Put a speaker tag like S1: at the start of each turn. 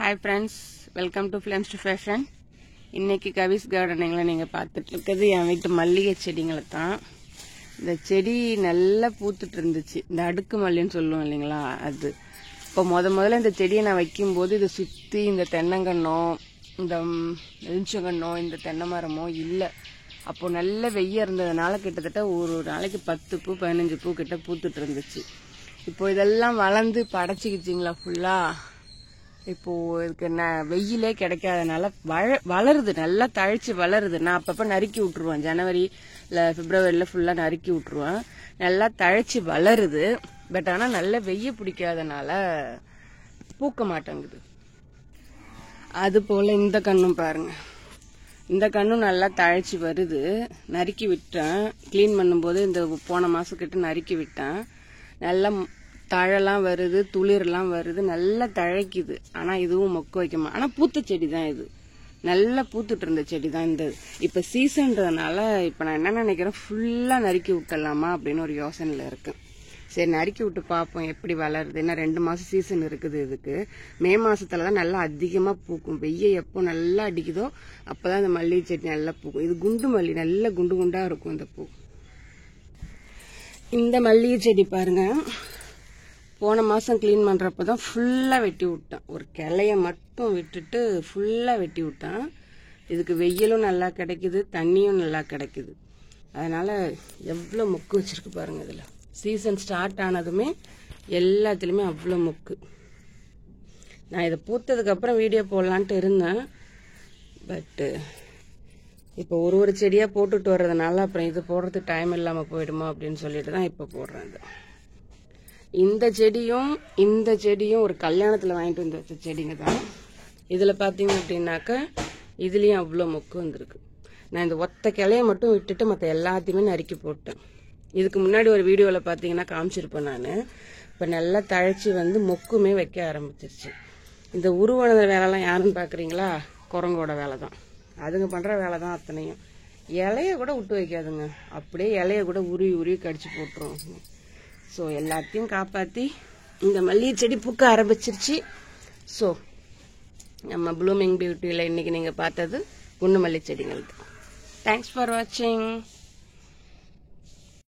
S1: Hi friends, welcome to Flames to Fashion. இன்னைக்கு கவிஸ் கார்டனிங்ல நீங்க பார்த்துட்டு இருக்கிறது என் வீட்டு மல்லிகை செடிங்களை தான். இந்த செடி நல்லா பூத்துட்டு இருந்துச்சு. இந்த அடுக்கு மல்லின்னு சொல்லுவோம் இல்லைங்களா, அது இப்போ முதல்ல இந்த செடியை நான் வைக்கும்போது இதை சுற்றி இந்த தென்னங்கன்னோ இந்த எலுமிச்சங்கன்னோ இந்த தென்னை மரமோ இல்லை. அப்போ நல்ல வெய்ய இருந்ததுனால கிட்டத்தட்ட ஒரு நாளைக்கு 10 பூ 15 பூ கிட்ட பூத்துட்டு இருந்துச்சு. இப்போ இதெல்லாம் வளர்ந்து படைச்சிக்கிச்சிங்களா ஃபுல்லா. இப்போ இதுக்கு வெயிலே கிடைக்காதனால வளருது, நல்லா தழைச்சி வளருது. நான் அப்பப்போ நறுக்கி விட்டுருவேன், ஜனவரி இல்லை பிப்ரவரியில் ஃபுல்லாக நறுக்கி விட்டுருவேன். நல்லா தழைச்சி வளருது. பட் ஆனால் நல்ல வெய்ய பிடிக்காதனால பூக்க மாட்டேங்குது. அது போல் இந்த கண்ணும் பாருங்க, இந்த கண்ணும் நல்லா தழைச்சி வருது. நறுக்கி விட்டேன், கிளீன் பண்ணும்போது இந்த போன மாதக்கிட்ட நறுக்கி விட்டேன். நல்லா தழெல்லாம் வருது, துளிர்லாம் வருது, நல்லா தழைக்குது. ஆனால் இதுவும் மொக்க வைக்கமா. ஆனால் பூத்த செடி தான் இது, நல்லா பூத்துட்டு இருந்த செடி தான் இந்த. இப்போ சீசன்றதுனால இப்போ நான் என்ன நினைக்கிறேன், ஃபுல்லாக நறுக்கி விட்டுடலாமா அப்படின்னு ஒரு யோசனையில் இருக்கேன். சரி நறுக்கி விட்டு பார்ப்போம் எப்படி வளருது. ஏன்னா 2 மாதம் சீசன் இருக்குது இதுக்கு. மே மாசத்துல தான் நல்லா அதிகமாக பூக்கும். வெய்ய எப்போ நல்லா அடிக்குதோ அப்போதான் இந்த மல்லிகை செடி நல்லா பூக்கும். இது குண்டு மல்லி, நல்லா குண்டு குண்டாக இருக்கும் இந்த பூ. இந்த மல்லிகை செடி பாருங்க, போன மாதம் க்ளீன் பண்ணுறப்ப தான் ஃபுல்லாக வெட்டி விட்டேன். ஒரு கிளைய மட்டும் விட்டுட்டு ஃபுல்லாக வெட்டி விட்டேன். இதுக்கு வெயிலும் நல்லா கிடைக்குது, தண்ணியும் நல்லா கிடைக்குது. அதனால் எவ்வளோ மொக்கு வச்சுருக்கு பாருங்கள். இதில் சீசன் ஸ்டார்ட் ஆனதுமே எல்லாத்துலேயுமே அவ்வளோ மொக்கு. நான் இதை பூத்ததுக்கப்புறம் வீடியோ போடலான்ட்டு இருந்தேன். பட்டு இப்போ ஒரு செடியாக போட்டுட்டு வர்றதுனால அப்புறம் இது போடுறதுக்கு டைம் இல்லாமல் போயிடுமா அப்படின்னு சொல்லிட்டு தான் இப்போ போடுறேன். இது இந்த செடியும் ஒரு கல்யாணத்தில் வாங்கிட்டு வந்து வச்ச செடிங்க தான். இதில் பார்த்தீங்க அப்படின்னாக்கா இதுலேயும் அவ்வளோ மொக்கு வந்திருக்கு. நான் இந்த ஒத்த கிளைய மட்டும் விட்டுட்டு மற்ற எல்லாத்தையுமே நறுக்கி போட்டேன். இதுக்கு முன்னாடி ஒரு வீடியோவில் பார்த்தீங்கன்னா காமிச்சிருப்பேன் நான். இப்போ நல்லா தழைச்சி வந்து மொக்குமே வைக்க ஆரம்பிச்சிருச்சு. இந்த உருவன வேலைலாம் யாருன்னு பார்க்குறீங்களா, குரங்கோட வேலை தான். அதுங்க பண்ணுற வேலை தான் அத்தனையும். இலைய கூட விட்டு வைக்காதுங்க, அப்படியே இலைய கூட உருவி கடிச்சு போட்டுரும். ஸோ எல்லாத்தையும் காப்பாற்றி இந்த மல்லிகை செடி பூக்க ஆரம்பிச்சிருச்சு. ஸோ நம்ம ப்ளூமிங் பியூட்டியில் இன்றைக்கி நீங்கள் பார்த்தது குண்டு மல்லி செடிகள் தான். தேங்க்ஸ் ஃபார் வாட்சிங்.